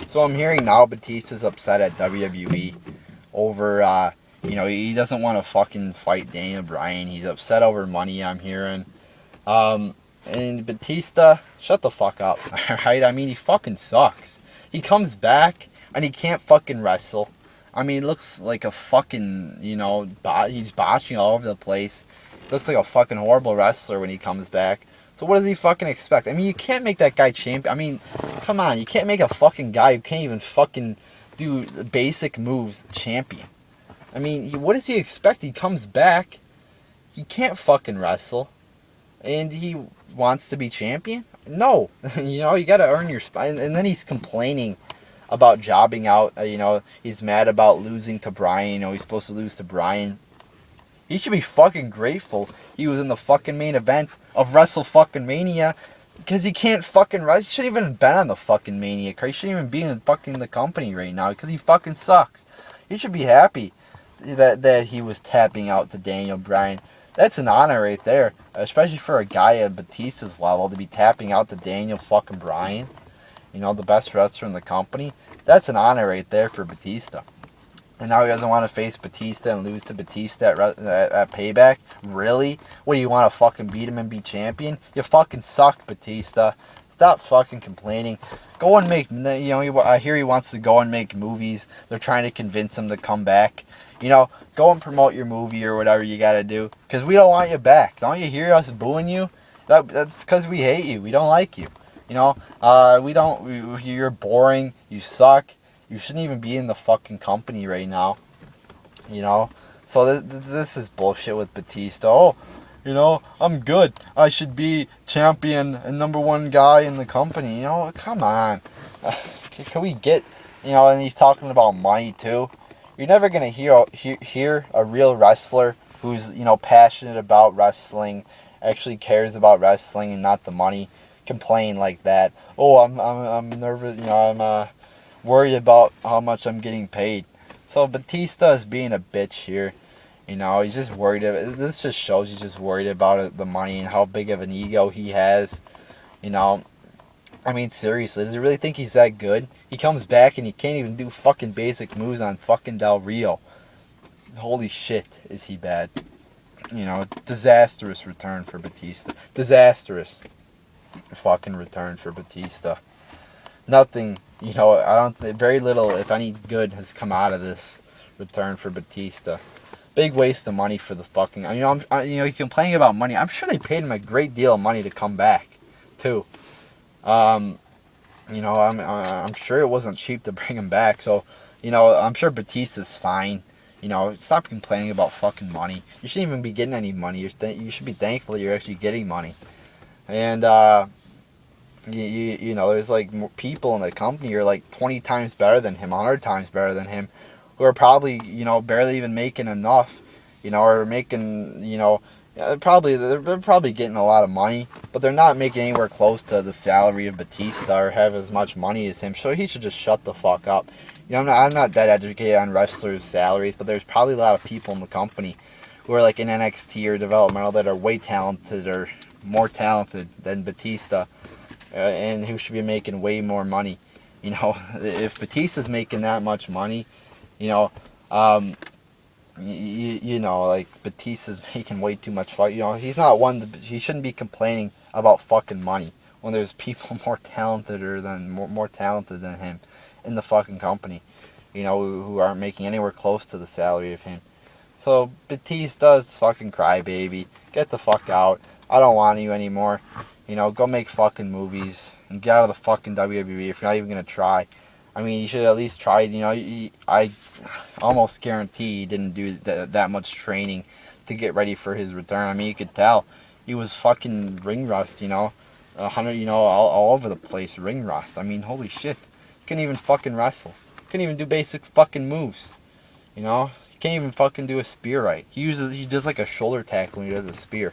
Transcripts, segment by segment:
So I'm hearing now Batista's upset at WWE over, he doesn't want to fucking fight Daniel Bryan. He's upset over money, I'm hearing. And Batista, shut the fuck up, alright? I mean, he fucking sucks. He comes back and he can't fucking wrestle. I mean, he looks like a fucking, he's botching all over the place. He looks like a fucking horrible wrestler when he comes back. So what does he fucking expect? I mean, you can't make that guy champion. I mean, come on, you can't make a fucking guy who can't even fucking do basic moves champion. I mean, what does he expect? He comes back, he can't fucking wrestle, and he wants to be champion? No. You gotta earn your spot. And then he's complaining about jobbing out. He's mad about losing to Bryan. He's supposed to lose to Bryan. He should be fucking grateful he was in the fucking main event of Wrestle fucking Mania, because he can't fucking wrestle. He shouldn't even been on the fucking Mania. He shouldn't even be in fucking the company right now, because he fucking sucks. He should be happy that he was tapping out to Daniel Bryan. That's an honor right there, especially for a guy at Batista's level to be tapping out to Daniel fucking Bryan. The best wrestler in the company. That's an honor right there for Batista. And now he doesn't want to face Batista and lose to Batista at Payback? Really? What, do you want to fucking beat him and be champion? You fucking suck, Batista. Stop fucking complaining. Go and make, I hear he wants to go and make movies. They're trying to convince him to come back. Go and promote your movie or whatever you gotta do. Because we don't want you back. Don't you hear us booing you? That's because we hate you. We don't like you. You're boring. You suck. You shouldn't even be in the fucking company right now. So this is bullshit with Batista. Oh, I'm good. I should be champion and number one guy in the company. Come on. Can we get, and he's talking about money too. You're never going to hear a real wrestler who's, passionate about wrestling, actually cares about wrestling and not the money, complain like that. Oh, I'm nervous, I'm worried about how much I'm getting paid. So Batista is being a bitch here. He's just worried. This just shows he's just worried about the money and how big of an ego he has. I mean, seriously, does he really think he's that good? He comes back and he can't even do fucking basic moves on fucking Del Rio. Holy shit, is he bad. Disastrous return for Batista. Disastrous fucking return for Batista. Nothing, very little, if any, good has come out of this return for Batista. Big waste of money for the fucking, he's complaining about money. I'm sure they paid him a great deal of money to come back, too. I'm sure it wasn't cheap to bring him back, so, I'm sure Batista's fine. Stop complaining about fucking money. You shouldn't even be getting any money. You should be thankful you're actually getting money. And, there's like more people in the company who are like 20 times better than him, 100 times better than him, who are probably, barely even making enough, or making, they're probably getting a lot of money, but they're not making anywhere close to the salary of Batista or have as much money as him. So he should just shut the fuck up. I'm not that educated on wrestlers' salaries, but there's probably a lot of people in the company who are like in NXT or developmental that are way talented or more talented than Batista, and who should be making way more money. If Batista's making that much money, like Batista's making way too much fun. He's not one. He shouldn't be complaining about fucking money when there's people more talented than him in the fucking company. Who aren't making anywhere close to the salary of him. So Batista's fucking crybaby. Get the fuck out. I don't want you anymore. Go make fucking movies and get out of the fucking WWE if you're not even gonna try. I mean, you should at least try. I almost guarantee he didn't do that much training to get ready for his return. I mean, you could tell he was fucking ring rust. 100. All over the place, ring rust. I mean, holy shit, couldn't even fucking wrestle. Couldn't even do basic fucking moves. He can't even fucking do a spear right. He does like a shoulder tackle when he does a spear.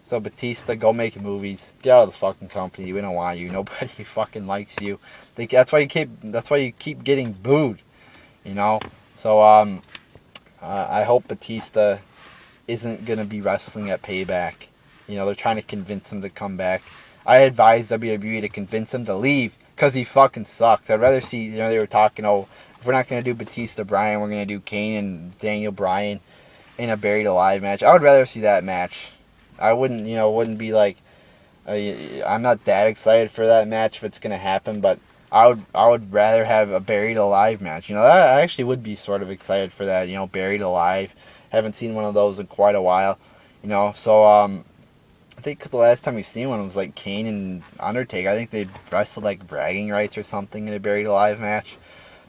So Batista, go make movies. Get out of the fucking company. We don't want you. Nobody fucking likes you. That's why you keep getting booed. So I hope Batista isn't gonna be wrestling at Payback. They're trying to convince him to come back. I advise WWE to convince him to leave, because he fucking sucks. I'd rather see, they were talking, oh, if we're not going to do Batista Bryan, we're going to do Kane and Daniel Bryan in a buried alive match. I would rather see that match. I wouldn't, wouldn't be like, I'm not that excited for that match if it's going to happen, but I would rather have a buried alive match. That I actually would be sort of excited for that, buried alive. Haven't seen one of those in quite a while, so, I think the last time we seen one was like Kane and Undertaker. I think they wrestled like bragging rights or something in a buried alive match.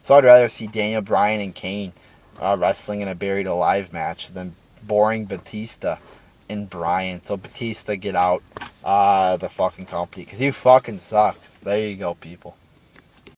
So I'd rather see Daniel Bryan and Kane wrestling in a buried alive match than boring Batista and Bryan. So Batista, get out the fucking company because you fucking sucks. There you go, people.